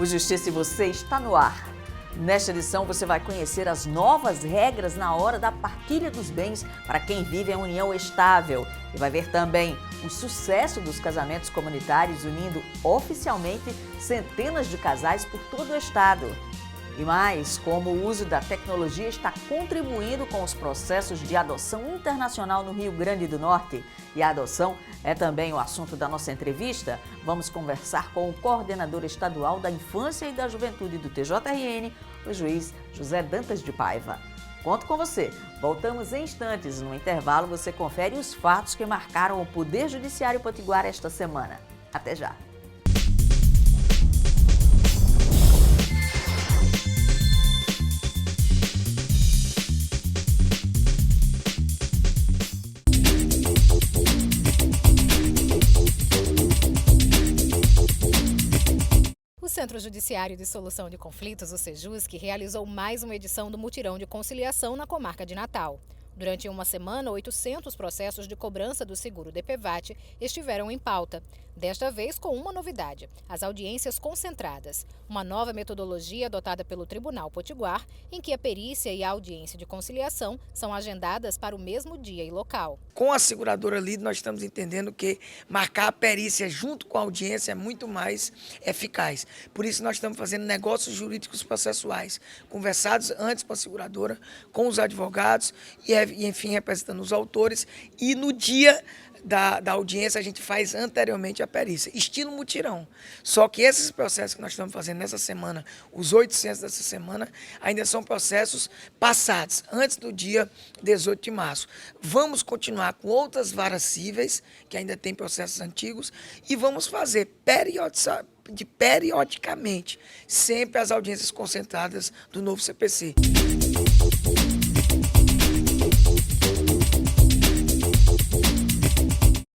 O Justiça e Você está no ar. Nesta edição você vai conhecer as novas regras na hora da partilha dos bens para quem vive em união estável. E vai ver também o sucesso dos casamentos comunitários unindo oficialmente centenas de casais por todo o estado. E mais, como o uso da tecnologia está contribuindo com os processos de adoção internacional no Rio Grande do Norte. E a adoção é também o assunto da nossa entrevista. Vamos conversar com o coordenador estadual da Infância e da Juventude do TJRN, o juiz José Dantas de Paiva. Conto com você. Voltamos em instantes. No intervalo, você confere os fatos que marcaram o Poder Judiciário Potiguar esta semana. Até já! O Centro Judiciário de Solução de Conflitos, o Sejusc, realizou mais uma edição do Mutirão de Conciliação na comarca de Natal. Durante uma semana, 800 processos de cobrança do seguro DPVAT estiveram em pauta. Desta vez com uma novidade, as audiências concentradas. Uma nova metodologia adotada pelo Tribunal Potiguar, em que a perícia e a audiência de conciliação são agendadas para o mesmo dia e local. Com a seguradora líder, nós estamos entendendo que marcar a perícia junto com a audiência é muito mais eficaz. Por isso nós estamos fazendo negócios jurídicos processuais, conversados antes com a seguradora, com os advogados e enfim, representando os autores. E no dia da audiência, a gente faz anteriormente a perícia, estilo mutirão. Só que esses processos que nós estamos fazendo nessa semana, os 800 dessa semana, ainda são processos passados, antes do dia 18 de março. Vamos continuar com outras varas cíveis, que ainda tem processos antigos, e vamos fazer periodicamente, sempre as audiências concentradas do novo CPC.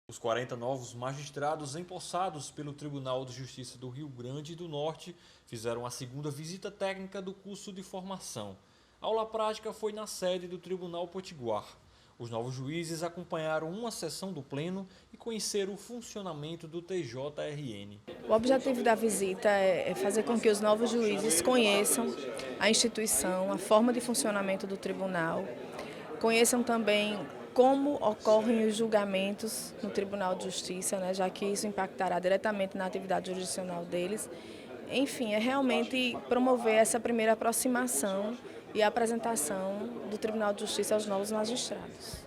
Os 40 novos magistrados empossados pelo Tribunal de Justiça do Rio Grande do Norte fizeram a segunda visita técnica do curso de formação. A aula prática foi na sede do Tribunal Potiguar. Os novos juízes acompanharam uma sessão do Pleno e conheceram o funcionamento do TJRN. O objetivo da visita é fazer com que os novos juízes conheçam a instituição, a forma de funcionamento do tribunal, conheçam também como ocorrem os julgamentos no Tribunal de Justiça, né, já que isso impactará diretamente na atividade jurisdicional deles. Enfim, é realmente promover essa primeira aproximação e a apresentação do Tribunal de Justiça aos novos magistrados.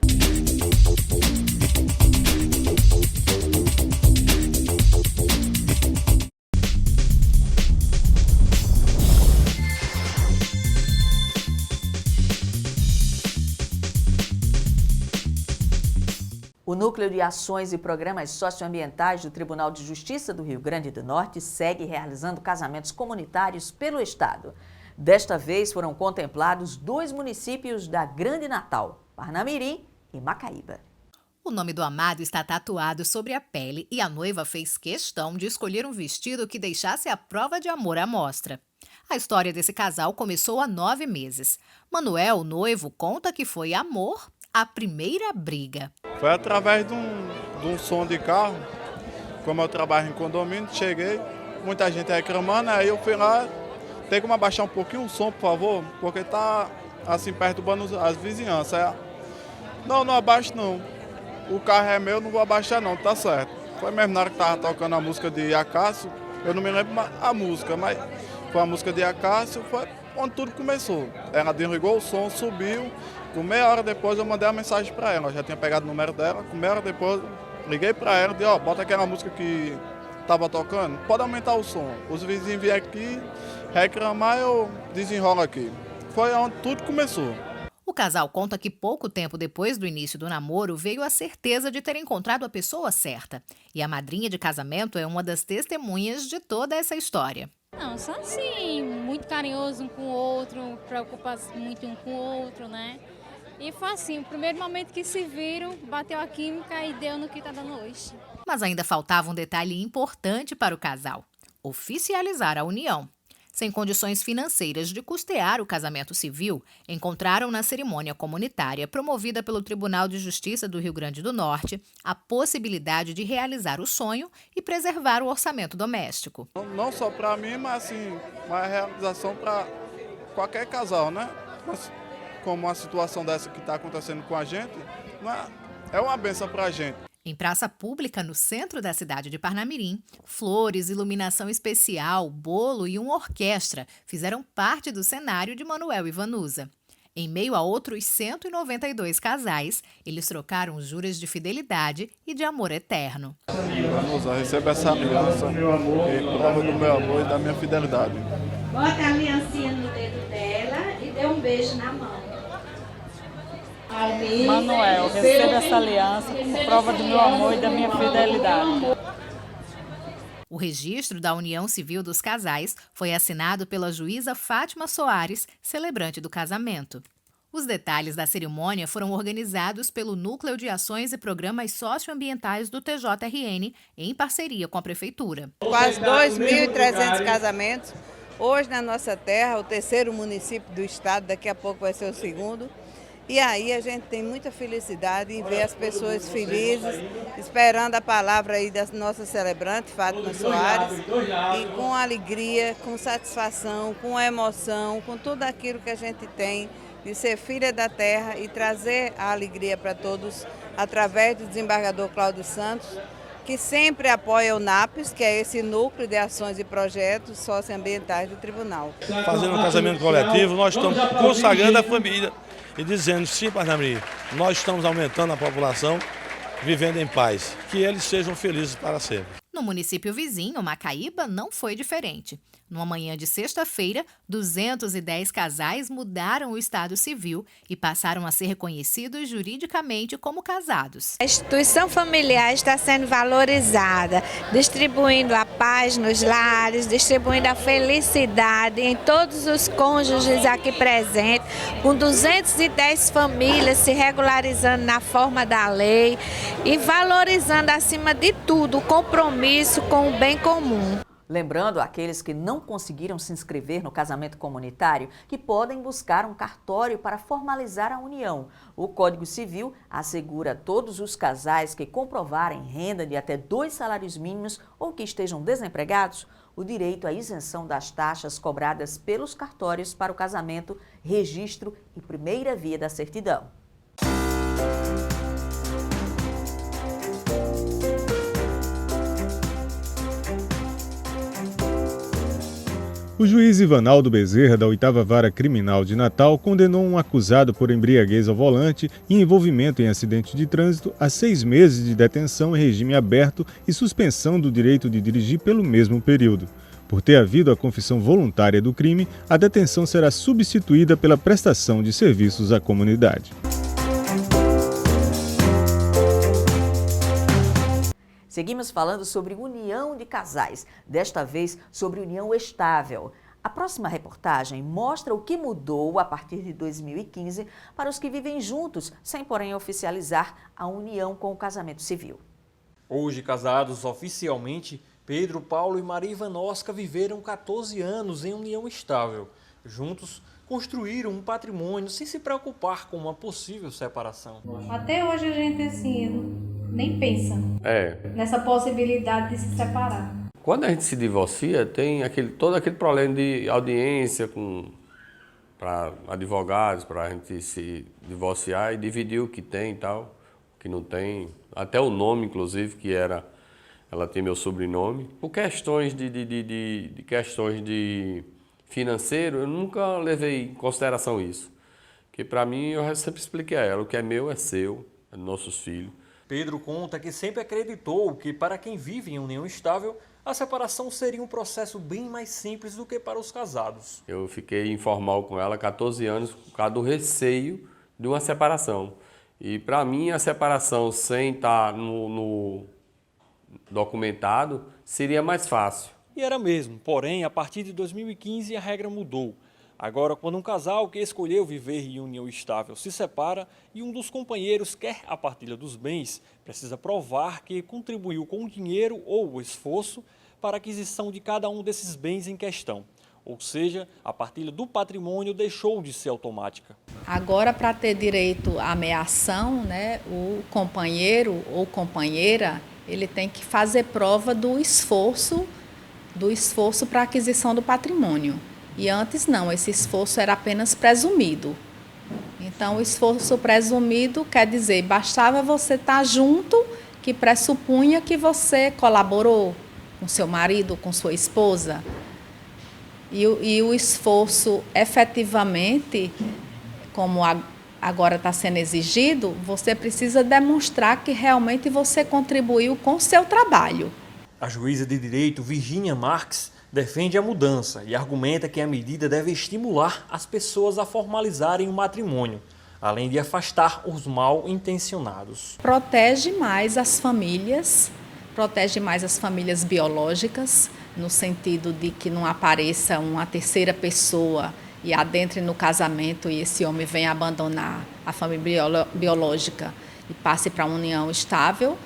O Núcleo de Ações e Programas Socioambientais do Tribunal de Justiça do Rio Grande do Norte segue realizando casamentos comunitários pelo estado. Desta vez foram contemplados 2 municípios da Grande Natal, Parnamirim e Macaíba. O nome do amado está tatuado sobre a pele e a noiva fez questão de escolher um vestido que deixasse a prova de amor à mostra. A história desse casal começou há 9 meses. Manuel, o noivo, conta que foi amor à primeira briga. Foi através de um som de carro. Como eu trabalho em condomínio, cheguei, muita gente reclamando, aí eu fui lá, tem como abaixar um pouquinho o som, por favor, porque tá assim perturbando as vizinhanças. Não abaixo não. O carro é meu, não vou abaixar não, tá certo. Foi mesmo na hora que tava tocando a música de Acácio, eu não me lembro a música, mas foi a música de Acácio, foi onde tudo começou. Ela desligou o som, subiu, com meia hora depois eu mandei a mensagem para ela, eu já tinha pegado o número dela, com meia hora depois liguei para ela e disse, bota aquela música que estava tocando, pode aumentar o som. Os vizinhos vieram aqui reclamar, eu desenrolo aqui. Foi onde tudo começou. O casal conta que pouco tempo depois do início do namoro veio a certeza de ter encontrado a pessoa certa. E a madrinha de casamento é uma das testemunhas de toda essa história. Não, só assim, muito carinhoso um com o outro, preocupados muito um com o outro, né? E foi assim, o primeiro momento que se viram, bateu a química e deu no que tá dando hoje. Mas ainda faltava um detalhe importante para o casal: oficializar a união. sem condições financeiras de custear o casamento civil, encontraram na cerimônia comunitária promovida pelo Tribunal de Justiça do Rio Grande do Norte a possibilidade de realizar o sonho e preservar o orçamento doméstico. Não só para mim, mas assim, uma realização para qualquer casal, né? Como uma situação dessa que está acontecendo com a gente, é uma bênção para a gente. Em praça pública, no centro da cidade de Parnamirim, flores, iluminação especial, bolo e uma orquestra fizeram parte do cenário de Manuel e Vanusa. Em meio a outros 192 casais, eles trocaram juras de fidelidade e de amor eterno. Vanusa, receba essa aliança em prova do meu amor e da minha fidelidade. Bota a aliancinha no dedo dela e dê um beijo na mão. Manuel, receba essa aliança como prova do meu amor e da minha fidelidade. O registro da união civil dos casais foi assinado pela juíza Fátima Soares, celebrante do casamento. Os detalhes da cerimônia foram organizados pelo Núcleo de Ações e Programas Socioambientais do TJRN, em parceria com a Prefeitura. Quase 2.300 casamentos. Hoje, na nossa terra, o terceiro município do estado, daqui a pouco vai ser o segundo. E aí a gente tem muita felicidade em ver as pessoas felizes, esperando a palavra aí da nossa celebrante, Fátima Soares, e com alegria, com satisfação, com emoção, com tudo aquilo que a gente tem de ser filha da terra e trazer a alegria para todos através do desembargador Cláudio Santos, que sempre apoia o NAPES, que é esse núcleo de ações e projetos socioambientais do tribunal. Fazendo um casamento coletivo, nós estamos consagrando a família e dizendo, sim, Parnamirim, nós estamos aumentando a população, vivendo em paz, que eles sejam felizes para sempre. No município vizinho, Macaíba, não foi diferente. Numa manhã de sexta-feira, 210 casais mudaram o estado civil e passaram a ser reconhecidos juridicamente como casados. A instituição familiar está sendo valorizada, distribuindo a paz nos lares, distribuindo a felicidade em todos os cônjuges aqui presentes, com 210 famílias se regularizando na forma da lei e valorizando, acima de tudo, o compromisso com o bem comum. Lembrando àqueles que não conseguiram se inscrever no casamento comunitário que podem buscar um cartório para formalizar a união. O Código Civil assegura a todos os casais que comprovarem renda de até 2 salários mínimos ou que estejam desempregados o direito à isenção das taxas cobradas pelos cartórios para o casamento, registro e primeira via da certidão. O juiz Ivanaldo Bezerra, da 8ª Vara Criminal de Natal, condenou um acusado por embriaguez ao volante e envolvimento em acidente de trânsito a 6 meses de detenção em regime aberto e suspensão do direito de dirigir pelo mesmo período. Por ter havido a confissão voluntária do crime, a detenção será substituída pela prestação de serviços à comunidade. Seguimos falando sobre união de casais, desta vez sobre união estável. A próxima reportagem mostra o que mudou a partir de 2015 para os que vivem juntos, sem porém oficializar a união com o casamento civil. Hoje casados oficialmente, Pedro, Paulo e Maria Ivanosca viveram 14 anos em união estável. Juntos, construíram um patrimônio sem se preocupar com uma possível separação. Até hoje a gente assim nem pensa nessa possibilidade de se separar. Quando a gente se divorcia, tem todo aquele problema de audiência para advogados, para a gente se divorciar e dividir o que tem e tal, o que não tem. Até o nome, inclusive, que ela tem meu sobrenome. Por questões de financeiro, eu nunca levei em consideração isso. Porque para mim, eu sempre expliquei a ela, o que é meu é seu, é dos nossos filhos. Pedro conta que sempre acreditou que para quem vive em união estável, a separação seria um processo bem mais simples do que para os casados. Eu fiquei informal com ela há 14 anos por causa do receio de uma separação. E para mim a separação sem estar no documentado seria mais fácil. E era mesmo, porém a partir de 2015 a regra mudou. Agora, quando um casal que escolheu viver em união estável se separa e um dos companheiros quer a partilha dos bens, precisa provar que contribuiu com o dinheiro ou o esforço para a aquisição de cada um desses bens em questão. ou seja, a partilha do patrimônio deixou de ser automática. Agora, para ter direito à meação, né, o companheiro ou companheira, ele tem que fazer prova do esforço para a aquisição do patrimônio. E antes não, esse esforço era apenas presumido. Então, o esforço presumido quer dizer, bastava você estar junto, que pressupunha que você colaborou com seu marido, com sua esposa. E o esforço efetivamente, como agora está sendo exigido, você precisa demonstrar que realmente você contribuiu com o seu trabalho. A juíza de direito Virginia Marques defende a mudança e argumenta que a medida deve estimular as pessoas a formalizarem o matrimônio, além de afastar os mal intencionados. Protege mais as famílias biológicas, no sentido de que não apareça uma terceira pessoa e adentre no casamento e esse homem venha abandonar a família biológica e passe para uma união estável,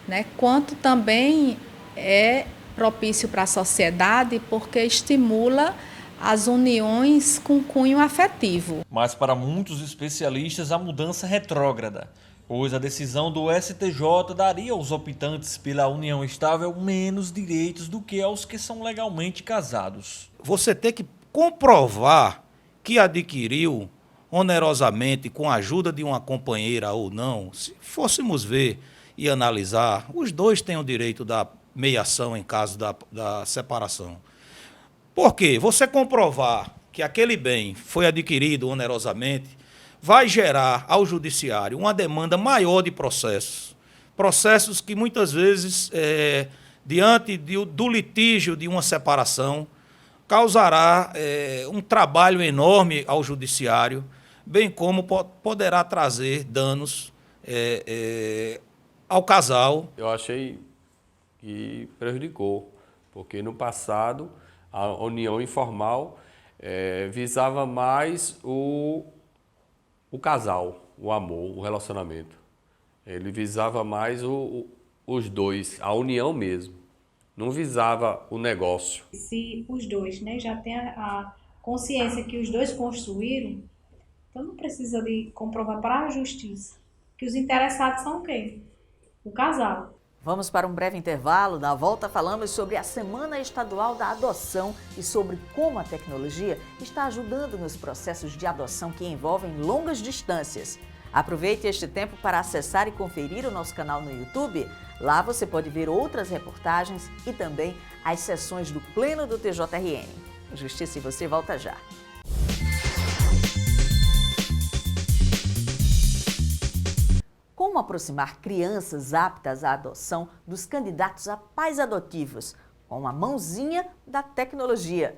né? Quanto também é propício para a sociedade porque estimula as uniões com cunho afetivo. Mas para muitos especialistas a mudança é retrógrada, pois a decisão do STJ daria aos optantes pela união estável menos direitos do que aos que são legalmente casados. Você tem que comprovar que adquiriu onerosamente com a ajuda de uma companheira ou não. Se fôssemos ver e analisar, os dois têm o direito da meiação em caso da separação. Por quê? Você comprovar que aquele bem foi adquirido onerosamente vai gerar ao judiciário uma demanda maior de processos que muitas vezes, diante do litígio de uma separação, causará um trabalho enorme ao judiciário, bem como poderá trazer danos ao casal. Eu achei que prejudicou, porque no passado a união informal visava mais o casal, o amor, o relacionamento. Ele visava mais os dois, a união mesmo. Não visava o negócio. Se os dois, né, já têm a consciência que os dois construíram, então não precisa de comprovar para a justiça que os interessados são quem? O casal. Vamos para um breve intervalo. Na volta falamos sobre a Semana Estadual da Adoção e sobre como a tecnologia está ajudando nos processos de adoção que envolvem longas distâncias. Aproveite este tempo para acessar e conferir o nosso canal no YouTube. Lá você pode ver outras reportagens e também as sessões do Pleno do TJRN. Justiça e você volta já. Como aproximar crianças aptas à adoção dos candidatos a pais adotivos? Com a mãozinha da tecnologia.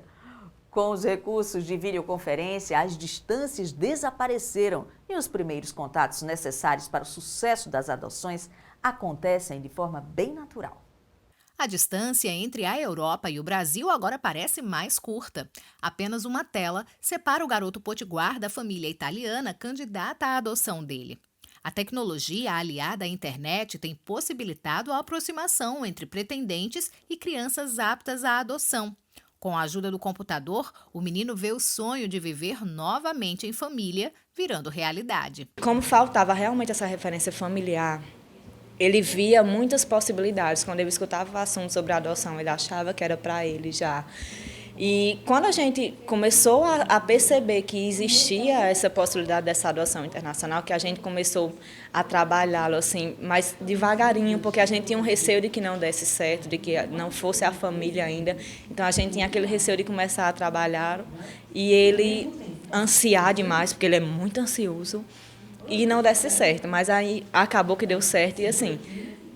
Com os recursos de videoconferência, as distâncias desapareceram e os primeiros contatos necessários para o sucesso das adoções acontecem de forma bem natural. A distância entre a Europa e o Brasil agora parece mais curta. Apenas uma tela separa o garoto potiguar da família italiana candidata à adoção dele. A tecnologia aliada à internet tem possibilitado a aproximação entre pretendentes e crianças aptas à adoção. Com a ajuda do computador, o menino vê o sonho de viver novamente em família virando realidade. Como faltava realmente essa referência familiar, ele via muitas possibilidades. Quando ele escutava o assunto sobre a adoção, ele achava que era para ele já. E quando a gente começou a perceber que existia essa possibilidade dessa adoção internacional, que a gente começou a trabalhá-lo assim, mas devagarinho, porque a gente tinha um receio de que não desse certo, de que não fosse a família ainda. Então a gente tinha aquele receio de começar a trabalhar e ele ansiar demais, porque ele é muito ansioso, e não desse certo. Mas aí acabou que deu certo e assim,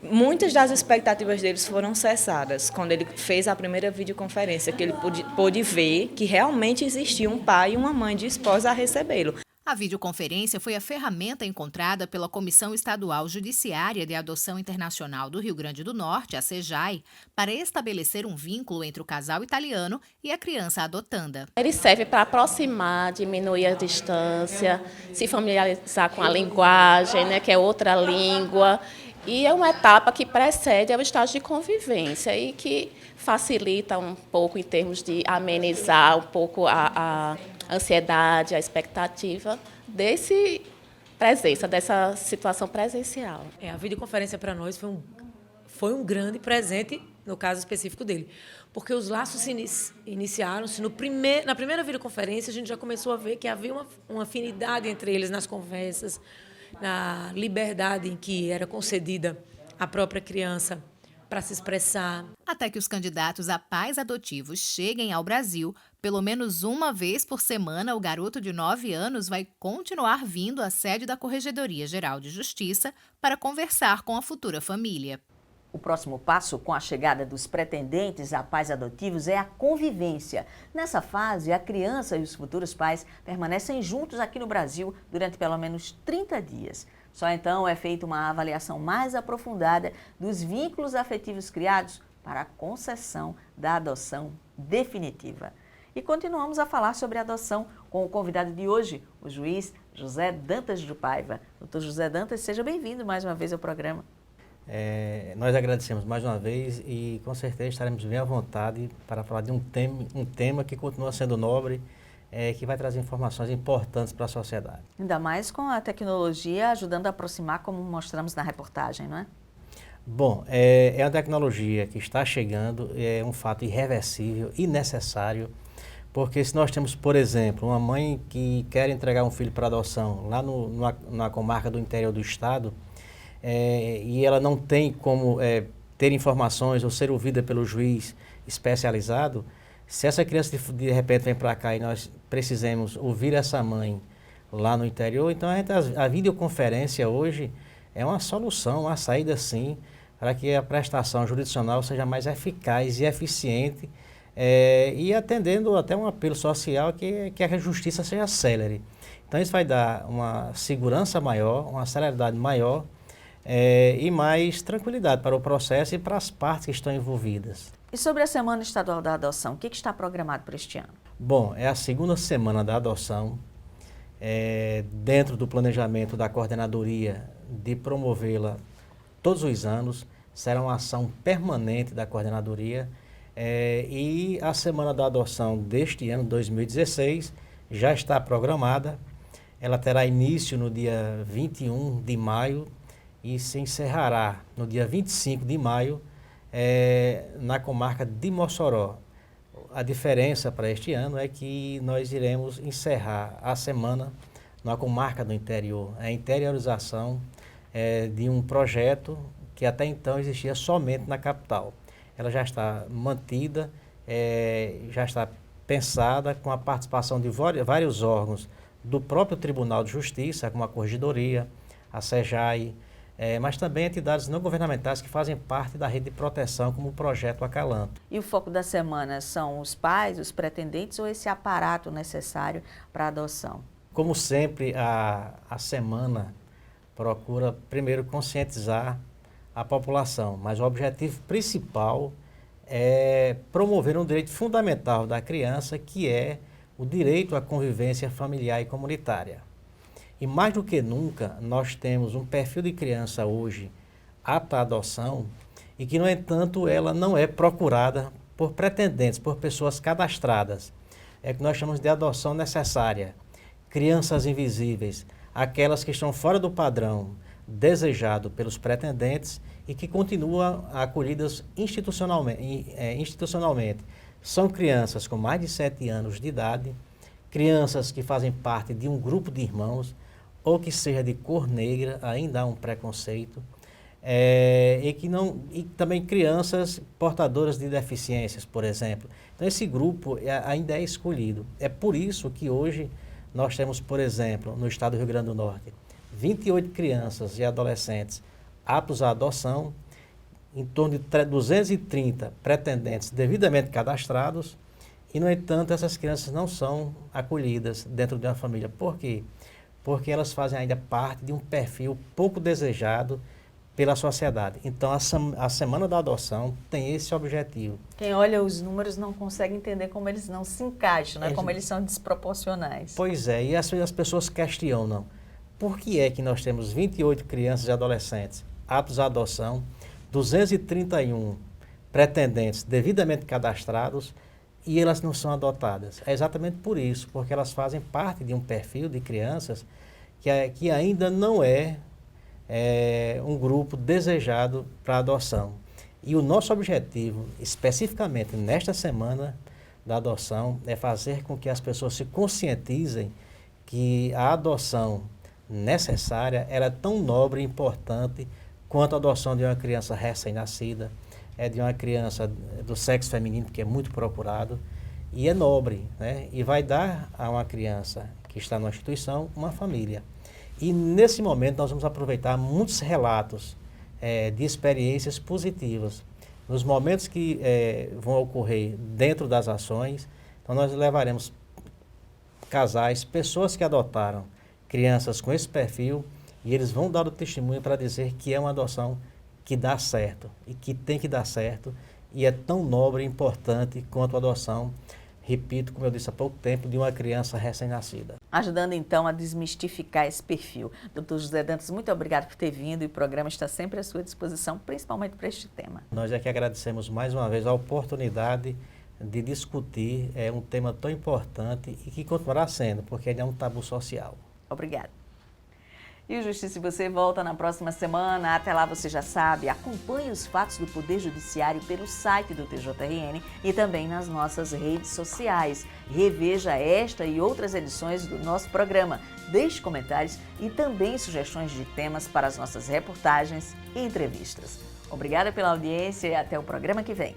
muitas das expectativas deles foram cessadas quando ele fez a primeira videoconferência, que ele pôde ver que realmente existia um pai e uma mãe dispostos a recebê-lo. A videoconferência foi a ferramenta encontrada pela Comissão Estadual Judiciária de Adoção Internacional do Rio Grande do Norte, a CEJAI, para estabelecer um vínculo entre o casal italiano e a criança adotanda. Ele serve para aproximar, diminuir a distância, se familiarizar com a linguagem, né, que é outra língua, E é uma etapa que precede ao estágio de convivência e que facilita um pouco em termos de amenizar um pouco a ansiedade, a expectativa dessa situação presencial. A videoconferência para nós foi um grande presente, no caso específico dele, porque os laços iniciaram-se na primeira videoconferência. A gente já começou a ver que havia uma afinidade entre eles nas conversas, na liberdade em que era concedida à própria criança para se expressar. Até que os candidatos a pais adotivos cheguem ao Brasil, pelo menos uma vez por semana, o garoto de 9 anos vai continuar vindo à sede da Corregedoria Geral de Justiça para conversar com a futura família. O próximo passo com a chegada dos pretendentes a pais adotivos é a convivência. Nessa fase, a criança e os futuros pais permanecem juntos aqui no Brasil durante pelo menos 30 dias. Só então é feita uma avaliação mais aprofundada dos vínculos afetivos criados para a concessão da adoção definitiva. E continuamos a falar sobre adoção com o convidado de hoje, o juiz José Dantas de Paiva. Doutor José Dantas, seja bem-vindo mais uma vez ao programa. Nós agradecemos mais uma vez e com certeza estaremos bem à vontade para falar de um tema que continua sendo nobre, que vai trazer informações importantes para a sociedade. Ainda mais com a tecnologia ajudando a aproximar, como mostramos na reportagem, não é? Bom, é uma tecnologia que está chegando, é um fato irreversível e necessário, porque se nós temos, por exemplo, uma mãe que quer entregar um filho para adoção lá na comarca do interior do estado, e ela não tem como ter informações ou ser ouvida pelo juiz especializado, se essa criança de repente vem para cá e nós precisamos ouvir essa mãe lá no interior, então a videoconferência hoje é uma solução, uma saída sim, para que a prestação jurisdicional seja mais eficaz e eficiente e atendendo até um apelo social que a justiça seja célere. Então isso vai dar uma segurança maior, uma celeridade maior, e mais tranquilidade para o processo e para as partes que estão envolvidas. E sobre a Semana Estadual da Adoção, o que está programado para este ano? Bom, é a segunda semana da adoção, dentro do planejamento da coordenadoria de promovê-la todos os anos, será uma ação permanente da coordenadoria, e a Semana da Adoção deste ano, 2016, já está programada. Ela terá início no dia 21 de maio, e se encerrará no dia 25 de maio na comarca de Mossoró. A diferença para este ano é que nós iremos encerrar a semana na comarca do interior, a interiorização de um projeto que até então existia somente na capital. Ela já está mantida, já está pensada com a participação de vários órgãos do próprio Tribunal de Justiça, como a Corregedoria, a SEJAI, mas também entidades não governamentais que fazem parte da rede de proteção, como o Projeto Acalanto. E o foco da semana são os pais, os pretendentes ou esse aparato necessário para a adoção? Como sempre, a semana procura primeiro conscientizar a população, mas o objetivo principal é promover um direito fundamental da criança, que é o direito à convivência familiar e comunitária. E mais do que nunca, nós temos um perfil de criança hoje apta à adoção e que, no entanto, ela não é procurada por pretendentes, por pessoas cadastradas. É que nós chamamos de adoção necessária. Crianças invisíveis, aquelas que estão fora do padrão desejado pelos pretendentes e que continuam acolhidas institucionalmente. São crianças com mais de 7 anos de idade, crianças que fazem parte de um grupo de irmãos, ou que seja de cor negra, ainda há um preconceito, e também crianças portadoras de deficiências, por exemplo. Então esse grupo ainda é escolhido. É por isso que hoje nós temos, por exemplo, no estado do Rio Grande do Norte, 28 crianças e adolescentes aptos à adoção, em torno de 230 pretendentes devidamente cadastrados, e, no entanto, essas crianças não são acolhidas dentro de uma família. Por quê? Porque elas fazem ainda parte de um perfil pouco desejado pela sociedade. Então, a Semana da Adoção tem esse objetivo. Quem olha os números não consegue entender como eles não se encaixam, né? Como eles são desproporcionais. Pois é, e as pessoas questionam, por que é que nós temos 28 crianças e adolescentes aptos à adoção, 231 pretendentes devidamente cadastrados e elas não são adotadas. É exatamente por isso, porque elas fazem parte de um perfil de crianças que ainda não é um grupo desejado para adoção. E o nosso objetivo, especificamente nesta semana da adoção, é fazer com que as pessoas se conscientizem que a adoção necessária ela é tão nobre e importante quanto a adoção de uma criança recém-nascida, de uma criança do sexo feminino, que é muito procurado, e é nobre, né? E vai dar a uma criança que está numa instituição uma família. E nesse momento nós vamos aproveitar muitos relatos de experiências positivas. Nos momentos que vão ocorrer dentro das ações, então nós levaremos casais, pessoas que adotaram crianças com esse perfil, e eles vão dar o testemunho para dizer que é uma adoção que dá certo e que tem que dar certo e é tão nobre e importante quanto a adoção, repito, como eu disse há pouco tempo, de uma criança recém-nascida. Ajudando então a desmistificar esse perfil. Dr. José Dantas, muito obrigado por ter vindo e o programa está sempre à sua disposição, principalmente para este tema. Nós é que agradecemos mais uma vez a oportunidade de discutir um tema tão importante e que continuará sendo, porque ele é um tabu social. Obrigada. E o Justiça e Você volta na próxima semana. Até lá, você já sabe, acompanhe os fatos do Poder Judiciário pelo site do TJRN e também nas nossas redes sociais. Reveja esta e outras edições do nosso programa. Deixe comentários e também sugestões de temas para as nossas reportagens e entrevistas. Obrigada pela audiência e até o programa que vem.